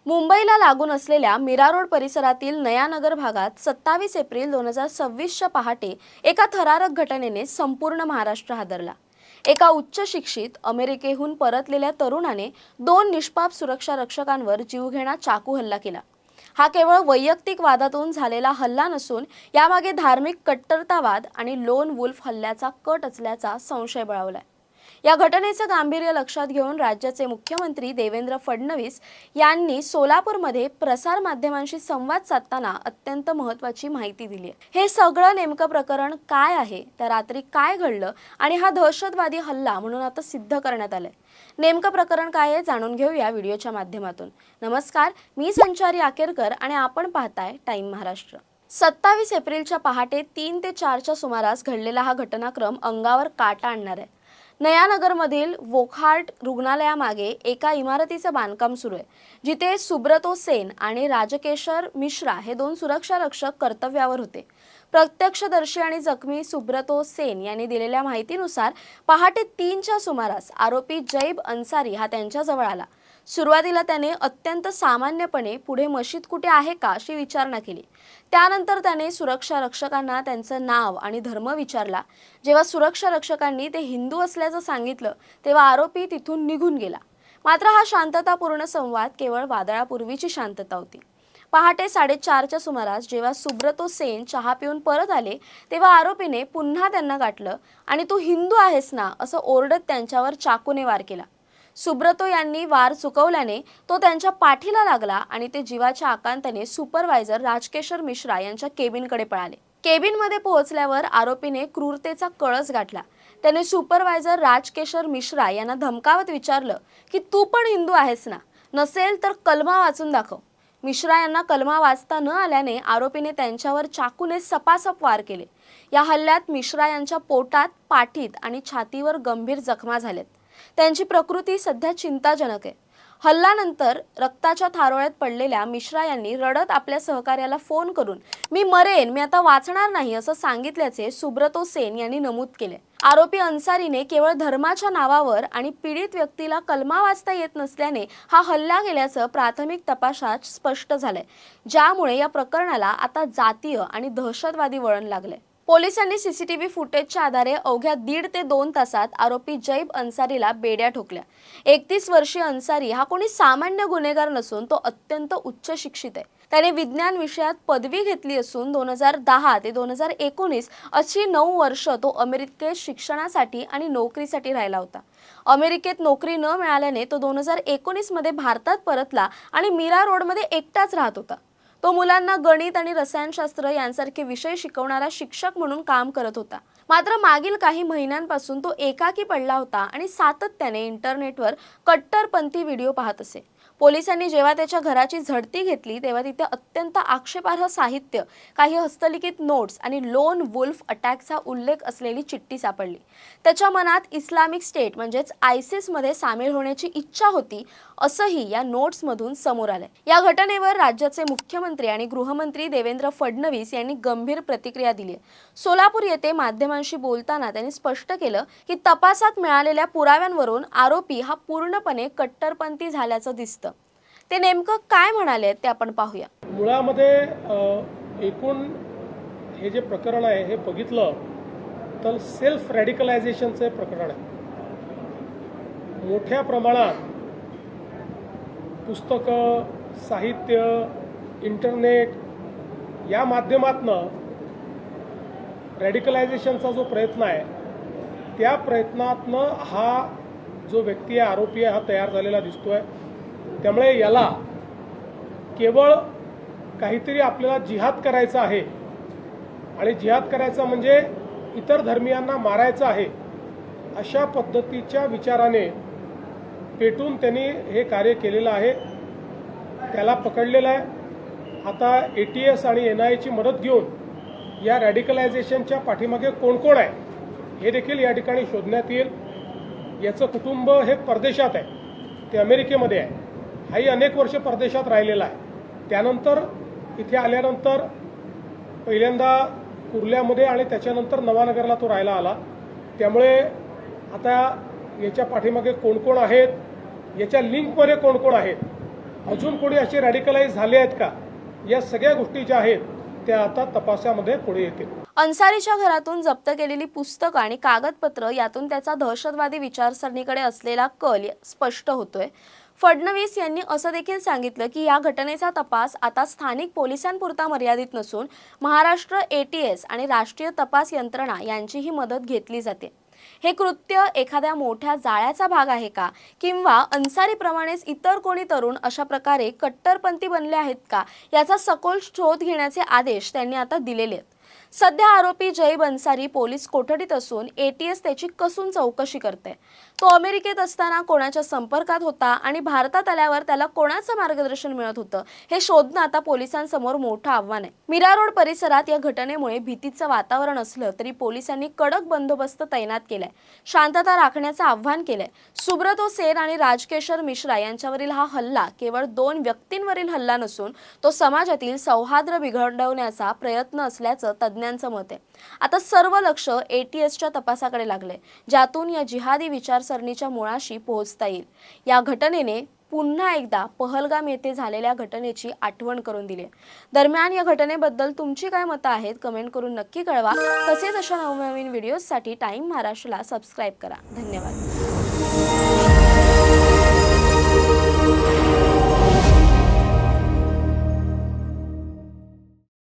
मुंबईला लागून असलेल्या मीरा रोड परिसरातील नयानगर भागात 27 एप्रिल 2026च्या पहाटे एका थरारक घटनेने संपूर्ण महाराष्ट्र हादरला। एका उच्च शिक्षित अमेरिकेहून परतलेल्या तरुणाने दोन निष्पाप सुरक्षा रक्षकांवर जीवघेणा चाकू हल्ला केला। हा केवळ वैयक्तिक वादातून झालेला हल्ला नसून यामागे धार्मिक कट्टरतावाद आणि लोन वुल्फ हल्ल्याचा कट असल्याचा संशय बळावलाय। या घटनेचं गांभीर्य लक्षात घेऊन राज्याचे मुख्यमंत्री देवेंद्र फडणवीस यांनी सोलापूरमध्ये प्रसार माध्यमांशी संवाद साधताना अत्यंत महत्त्वाची माहिती दिली आहे। हे सगळं नेमकं प्रकरण काय आहे, त्या रात्री काय घडलं आणि हा दहशतवादी हल्ला म्हणून आता सिद्ध करण्यात आलाय। नेमकं प्रकरण काय आहे जाणून घेऊया व्हिडिओच्या माध्यमातून। नमस्कार, मी संचारी आकेरकर आणि आपण पाहताय टाइम महाराष्ट्र। 27 एप्रिलच्या पहाटे 3 ते 4च्या सुमारास घडलेला हा घटनाक्रम अंगावर काटा आणणार आहे। नयानगरमधील वोकहार्ट रुग्णालयामागे एका इमारतीचं बांधकाम सुरू आहे, जिथे सुब्रतो सेन आणि राजकेशर मिश्रा हे दोन सुरक्षा रक्षक कर्तव्यावर होते। प्रत्यक्षदर्शी आणि जखमी सुब्रतो सेन यांनी दिलेल्या माहितीनुसार पहाटे 3च्या सुमारास आरोपी जैब अन्सारी हा त्यांच्याजवळ आला। सुरुवातीला त्याने अत्यंत सामान्यपणे पुढे मशीद कुठे आहे का अशी विचारणा केली। त्यानंतर त्याने सुरक्षा रक्षकांना त्यांचं नाव आणि धर्म विचारला। जेव्हा सुरक्षा रक्षकांनी ते हिंदू असल्याचं सांगितलं तेव्हा आरोपी तिथून निघून गेला। मात्र हा शांततापूर्ण संवाद केवळ वादळापूर्वीची शांतता होती। पहाटे 4:30च्या सुमारास जेव्हा सुब्रतो सेन चहा पिऊन परत आले तेव्हा आरोपीने पुन्हा त्यांना गाठलं आणि तू हिंदू आहेस ना असं ओरडत त्यांच्यावर चाकूने वार केला। सुब्रतो यांनी वार चुकवल्याने तो त्यांच्या पाठीला लागला आणि ते जीवाच्या आकांताने सुपरवायझर राजकेशर मिश्रा यांच्या केबिनकडे पळाले। केबिनमध्ये पोहोचल्यावर आरोपीने क्रूरतेचा कळस गाठला। त्याने सुपरवायझर राजकेशर मिश्रा यांना धमकावत विचारलं की तू पण हिंदू आहेस ना, नसेल तर कलमा वाचून दाखव। मिश्रा यांना कलमा वाचता न आल्याने आरोपीने त्यांच्यावर चाकूने सपासप वार केले। या हल्ल्यात मिश्रा यांच्या पोटात, पाठीत आणि छातीवर गंभीर जखमा झाल्यात। त्यांची प्रकृती सध्या चिंताजनक आहे। हल्ल्यानंतर रक्ताच्या थारोळ्यात पडलेल्या मिश्रा यांनी रडत आपल्या सहकार्याला फोन करून मी मरेन, मी आता वाचणार नाही असं सांगितल्याचे सुब्रतो सेन यांनी नमूद केले। आरोपी अन्सारीने केवळ धर्माच्या नावावर आणि पीडित व्यक्तीला कलमा वाचता येत नसल्याने हा हल्ला केल्याचं प्राथमिक तपासात स्पष्ट झालंय, ज्यामुळे या प्रकरणाला आता जातीय आणि दहशतवादी वळण लागले। पोलिसांनी सीसीटीव्ही फुटेजच्या आधारे अवघ्या 1.5 ते 2 तासात आरोपी जैब अन्सारीला बेड्या ठोकल्या। 31 वर्षीय अन्सारी हा कोणी सामान्य गुन्हेगार नसून तो अत्यंत उच्च शिक्षित आहे। त्याने विज्ञान विषयात पदवी घेतली असून 2010 ते 2019 अशी 9 वर्ष तो अमेरिकेत शिक्षणासाठी आणि नोकरीसाठी राहिला होता। अमेरिकेत नोकरी न मिळाल्याने तो 2019 मध्ये भारतात परतला आणि मीरा रोडमध्ये एकटाच राहत होता। तो मुलांना गणित आणि रसायनशास्त्र यांसारखे विषय शिकवणारा शिक्षक म्हणून काम करत होता। मात्र मागील काही महिन्यांपासून तो एकाकी पडला होता आणि सातत्याने इंटरनेटवर कट्टरपंथी व्हिडिओ पाहत असे। पोलिसांनी जेव्हा त्याच्या घराची झडती घेतली तेव्हा तिथे अत्यंत आक्षेपार्ह साहित्य, काही हस्तलिखित नोट्स आणि लोन वुल्फ अटॅकचा उल्लेख असलेली चिठ्ठी सापडली। त्याच्या मनात इस्लामिक स्टेट म्हणजेच आयसिस मध्ये सामील होण्याची इच्छा होती असंही या नोट्समधून समोर आले। या घटनेवर राज्याचे मुख्यमंत्री आणि गृहमंत्री देवेंद्र फडणवीस यांनी गंभीर प्रतिक्रिया दिली। सोलापूर येथे माध्यमांशी बोलताना त्यांनी स्पष्ट केलं की तपासात मिळालेल्या पुराव्यांवरून आरोपी हा पूर्णपणे कट्टरपंथी झाल्याचं दिसतं। ते नेमकं काय म्हणाले ते आपण पाहूया। मुळामध्ये एकूण हे जे प्रकरण आहे हे बघितलं तर सेल्फ रॅडिकलायझेशनचं प्रकरण आहे। मोठ्या प्रमाणात पुस्तकं, साहित्य, इंटरनेट या माध्यमातनं रॅडिकलायझेशनचा जो प्रयत्न आहे त्या प्रयत्नातनं हा जो व्यक्ती आहे, आरोपी आहे, हा तयार झालेला दिसतोय। त्यामुळे याला केवळ काहीतरी आपल्याला जिहाद करायचा आहे आणि जिहाद करायचा म्हणजे इतर धर्मियांना मारायचं आहे अशा पद्धतीच्या विचाराने पेटून त्यांनी हे कार्य केलेलं आहे। त्याला पकडलेलं आहे। आता ATS आणि NIAची मदत घेऊन या रॅडिकलायझेशनच्या पाठीमागे कोण कोण आहे हे देखील या ठिकाणी शोधण्यात येईल। याचं कुटुंब हे परदेशात आहे, ते अमेरिकेमध्ये आहे। हाही अनेक वर्ष परदेशात राहिलेला आहे। त्यानंतर इथे आल्यानंतर पहिल्यांदा कुर्ल्यामध्ये आणि त्याच्यानंतर नवानगरला तो राहायला आला। त्यामुळे आता याच्या पाठीमागे कोण कोण आहेत, याच्या लिंकमध्ये कोण कोण आहेत अजून कोणी असे रॅडिकलाइज झाले आहेत का, या सगळ्या गोष्टी ज्या आहेत त्या आता तपासामध्ये पुढे येतील. अन्सारीच्या घरातून जप्त केलेली पुस्तकं आणि कागदपत्र यातून त्याचा दहशतवादी विचारसरणीकडे असलेला कल स्पष्ट होतोय. फडणवीस यांनी असं देखील सांगितलं की या घटनेचा तपास आता स्थानिक पोलिसांपुरता मर्यादित नसून महाराष्ट्र ATS आणि राष्ट्रीय तपास यंत्रणा यांचीही मदत घेतली जाते. हे कृत्य एखाद्या मोठ्या जाळ्याचा भाग आहे का, किंवा अन्सारीप्रमाणेच इतर कोणी तरुण अशा प्रकारे कट्टरपंथी बनले आहेत का, याचा सखोल शोध घेण्याचे आदेश त्यांनी आता दिलेले आहेत. सध्या आरोपी जैब अन्सारी पोलीस कोठडीत असून ATS त्याची कसून चौकशी करते. तो अमेरिकेत असताना कोणाच्या संपर्कात होता आणि भारतात आल्यावर त्याला कोणाचं मार्गदर्शन मिळत होतं हे शोधणं आता पोलिसांसमोर मोठं आव्हान आहे. मीरा रोड परिसरात या घटनेमुळे भीतीचं वातावरण असलं तरी पोलिसांनी कडक बंदोबस्त तैनात केलाय, शांतता राखण्याचं आव्हान केलंय. सुब्रतो सेन आणि राजकेशर मिश्रा यांच्यावरील हा हल्ला केवळ 2 व्यक्तींवरील हल्ला नसून तो समाजातील सौहार्द बिघडवण्याचा प्रयत्न असल्याचं तज्ज्ञांचं मत आहे. आता सर्व लक्ष ATSच्या तपासाकडे लागले, ज्यातून या जिहादी विचारसरणीच्या मुळाशी पोहोचता येईल. या घटनेने पुन्हा एकदा पहलगाम येथे झालेल्या घटनेची आठवण करून दिली. दरम्यान या घटनेबद्दल तुमची काय मतं आहेत कमेंट करून नक्की कळवा. तसेच अशा नवनवीन व्हिडिओजसाठी टाइम महाराष्ट्राला सबस्क्राईब करा. धन्यवाद.